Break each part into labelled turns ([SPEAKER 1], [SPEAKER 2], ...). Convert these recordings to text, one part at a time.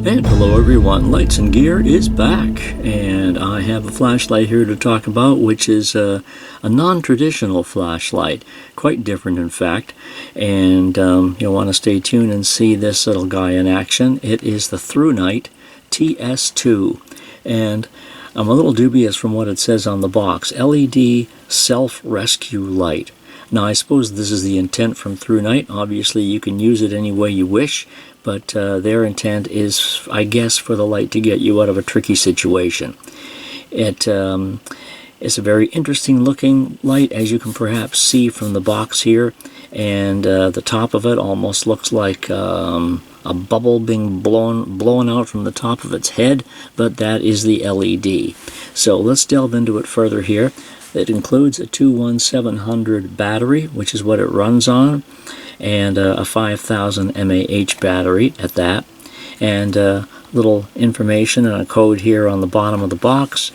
[SPEAKER 1] And hello everyone, Lights and Gear is back, and I have a flashlight here to talk about, which is a non-traditional flashlight, quite different in fact, and you'll want to stay tuned and see this little guy in action. It is the Thrunite TS2, and I'm a little dubious from what it says on the box. LED self-rescue light. Now I suppose this is the intent from Thrunite. Obviously you can use it any way you wish, but their intent is, I guess, for the light to get you out of a tricky situation. It is a very interesting looking light, as you can perhaps see from the box here, and the top of it almost looks like a bubble being blown out from the top of its head, but that is the LED. So let's delve into it further here. It includes a 21700 battery, which is what it runs on, and a 5000 mAh battery at that, and little information and a code here on the bottom of the box.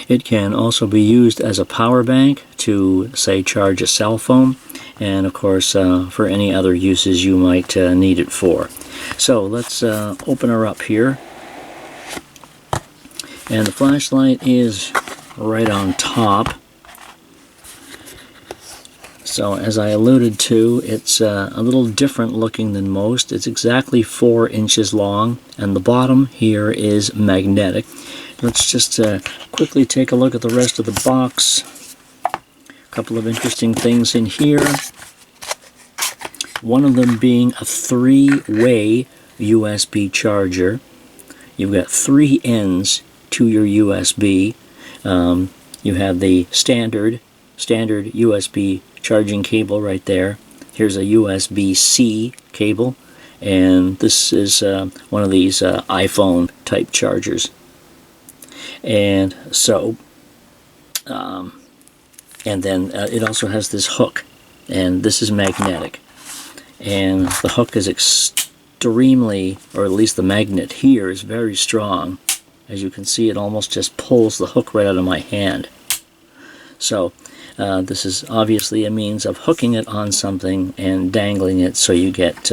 [SPEAKER 1] It can also be used as a power bank to, say, charge a cell phone, and of course for any other uses you might need it for. So let's open her up here, and the flashlight is right on top. So as I alluded to, it's a little different looking than most. It's exactly 4 inches long, and the bottom here is magnetic. Let's just quickly take a look at the rest of the box. A couple of interesting things in here. One of them being a 3-way USB charger. You've got 3 ends to your USB. You have the standard USB charging cable right there. Here's a USB-C cable, and this is one of these iPhone type chargers. And so, and then it also has this hook, and this is magnetic. And the hook is extremely, or at least the magnet here is very strong. As you can see, it almost just pulls the hook right out of my hand. So this is obviously a means of hooking it on something and dangling it so you get,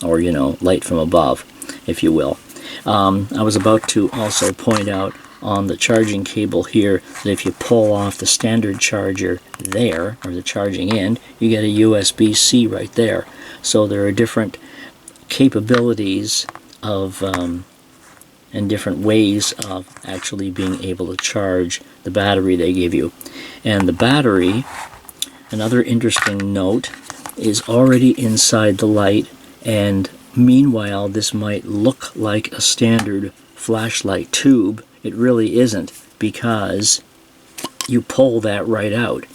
[SPEAKER 1] or you know, light from above, if you will. I was about to also point out on the charging cable here that if you pull off the standard charger there, or the charging end, you get a USB-C right there. So there are different capabilities of and different ways of actually being able to charge the battery they give you. And the battery, another interesting note, is already inside the light, and meanwhile this might look like a standard flashlight tube. It really isn't, because you pull that right out.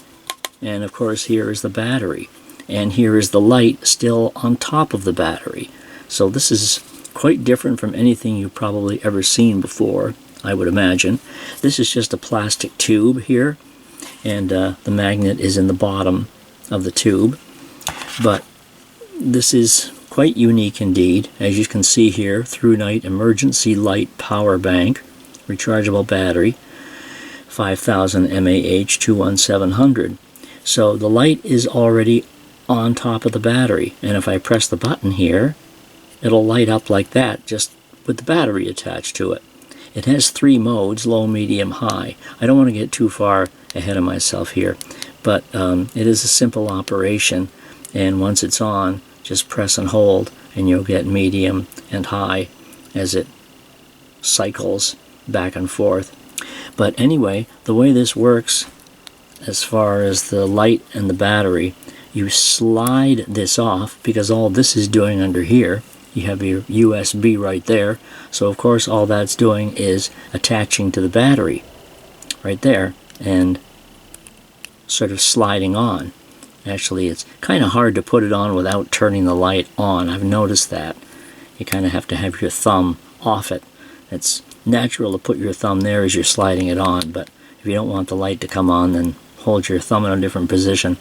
[SPEAKER 1] And of course here is the battery, and here is the light still on top of the battery. So this is quite different from anything you've probably ever seen before, I would imagine. This is just a plastic tube here, and the magnet is in the bottom of the tube. But this is quite unique indeed. As you can see here, Thrunite Emergency Light Power Bank, rechargeable battery, 5000 mAh, 21700. So the light is already on top of the battery, and if I press the button here, it'll light up like that, just with the battery attached to it. It has 3 modes, low, medium, high. I don't want to get too far ahead of myself here, but it is a simple operation, and once it's on, just press and hold, and you'll get medium and high as it cycles back and forth. But anyway, the way this works, as far as the light and the battery, you slide this off, because all this is doing under here, you have your USB right there, so of course all that's doing is attaching to the battery right there and sort of sliding on. Actually, it's kind of hard to put it on without turning the light on. I've noticed that. You kind of have to have your thumb off it. It's natural to put your thumb there as you're sliding it on, but if you don't want the light to come on, then hold your thumb in a different position.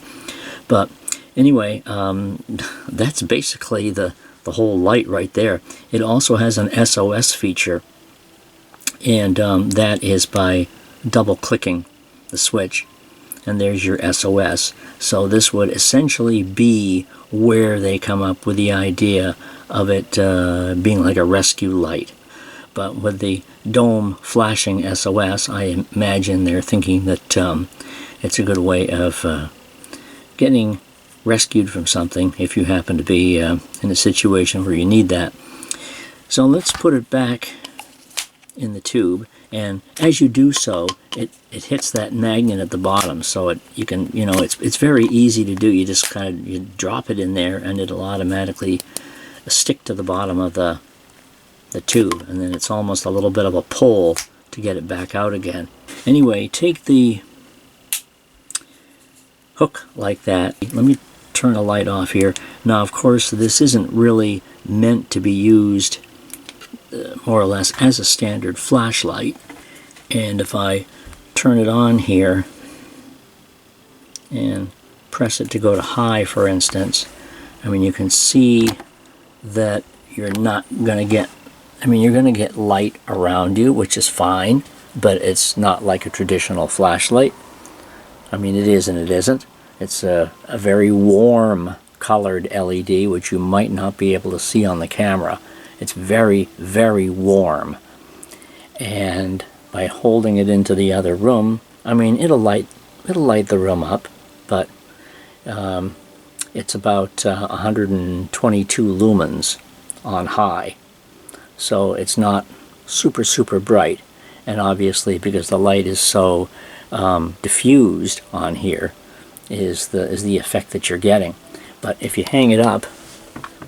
[SPEAKER 1] But anyway, that's basically the whole light right there. It also has an SOS feature, and that is by double clicking the switch, and there's your SOS. So this would essentially be where they come up with the idea of it being like a rescue light. but with the dome flashing SOS, I imagine they're thinking that it's a good way of getting rescued from something if you happen to be in a situation where you need that. So let's put it back in the tube, and as you do so, it hits that magnet at the bottom, so you can, it's very easy to do. You just kind of, you drop it in there and it'll automatically stick to the bottom of the tube, and then it's almost a little bit of a pull to get it back out again. Anyway, take the hook like that. Let me turn the light off here. Now, of course, this isn't really meant to be used more or less as a standard flashlight, and if I turn it on here and press it to go to high, for instance, I mean, you can see that you're not going to get, you're going to get light around you, which is fine, but it's not like a traditional flashlight. I mean, it is and it isn't. It's a very warm colored LED, which you might not be able to see on the camera. It's very, very warm. And by holding it into the other room, I mean, it'll light the room up, but it's about 122 lumens on high. So it's not super, super bright. And obviously, because the light is so diffused on here, is the effect that you're getting. But if you hang it up,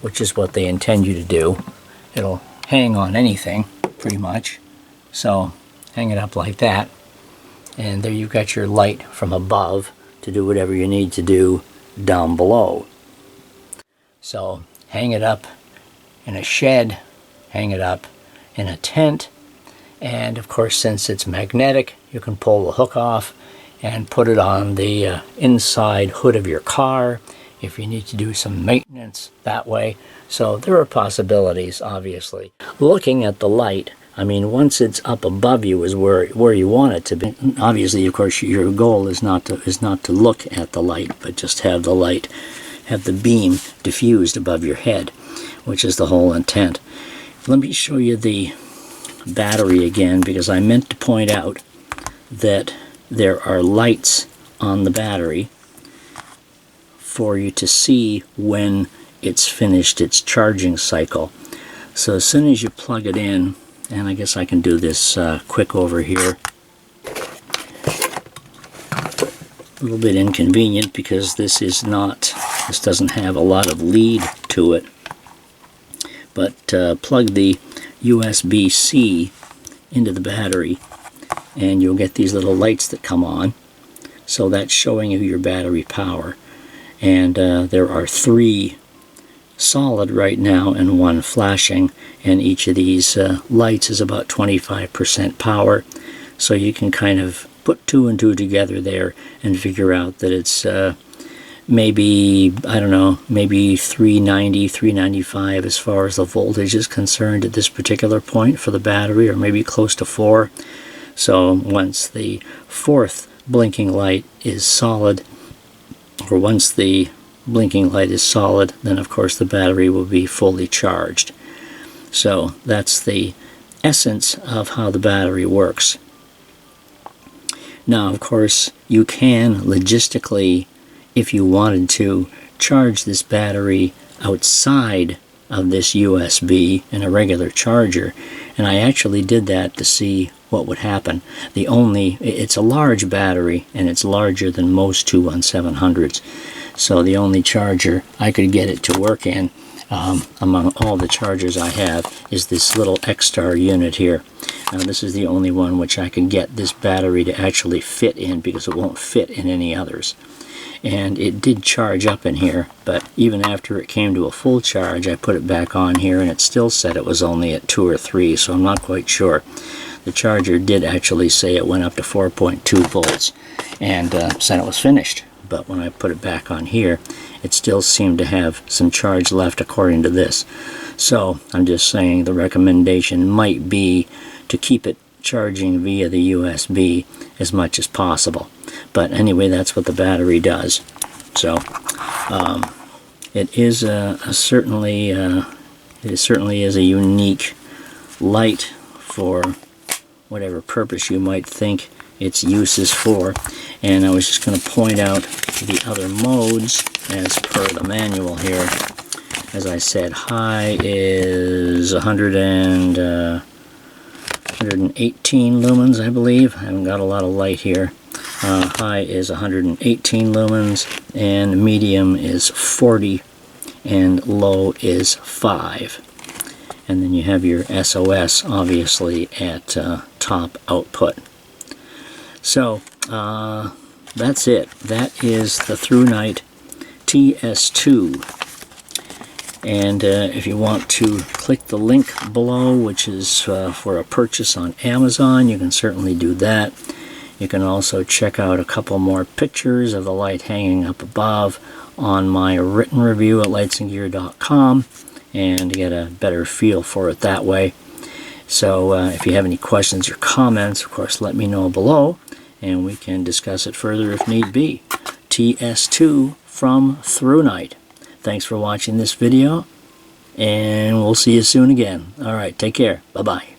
[SPEAKER 1] which is what they intend you to do, it'll hang on anything, pretty much. So hang it up like that, and there you've got your light from above to do whatever you need to do down below. So hang it up in a shed, hang it up in a tent, and of course, since it's magnetic, you can pull the hook off and put it on the inside hood of your car if you need to do some maintenance that way. So there are possibilities, obviously. Looking at the light, I mean, once it's up above you is where you want it to be. Obviously, of course, your goal is not to look at the light, but just have the light, have the beam diffused above your head, which is the whole intent. Let me show you the battery again, because I meant to point out that there are lights on the battery for you to see when it's finished its charging cycle. So as soon as you plug it in, and I guess I can do this quick over here. A little bit inconvenient because this doesn't have a lot of lead to it. But plug the USB-C into the battery and you'll get these little lights that come on. So that's showing you your battery power. And there are 3 solid right now and 1 flashing, and each of these lights is about 25% power. So you can kind of put 2 and 2 together there and figure out that it's maybe, I don't know, maybe 390, 395 as far as the voltage is concerned at this particular point for the battery, or maybe close to 4. So once the 4th blinking light is solid, or once the blinking light is solid, then of course the battery will be fully charged. So that's the essence of how the battery works. Now, of course, you can logistically, if you wanted to, charge this battery outside of this USB in a regular charger, and I actually did that to see what would happen. It's a large battery, and it's larger than most 21700s, so the only charger I could get it to work in among all the chargers I have is this little X-Star unit here. Now this is the only one which I can get this battery to actually fit in, because it won't fit in any others. And it did charge up in here, but even after it came to a full charge, I put it back on here and it still said it was only at 2 or 3, so I'm not quite sure. The charger did actually say it went up to 4.2 volts and said it was finished, but when I put it back on here, it still seemed to have some charge left according to this. So I'm just saying the recommendation might be to keep it charging via the USB as much as possible. But anyway, that's what the battery does. So it certainly is a unique light for whatever purpose you might think its use is for. And I was just going to point out the other modes as per the manual here. As I said, high is 118 lumens, I believe. I haven't got a lot of light here. High is 118 lumens, and medium is 40, and low is 5. And then you have your SOS, obviously, at top output. So, that's it. That is the Thrunite TS2. And if you want to click the link below, which is for a purchase on Amazon, you can certainly do that. You can also check out a couple more pictures of the light hanging up above on my written review at lightsandgear.com and get a better feel for it that way. So if you have any questions or comments, of course, let me know below and we can discuss it further if need be. TS2 from Thrunite. Thanks for watching this video, and we'll see you soon again. Alright, take care. Bye-bye.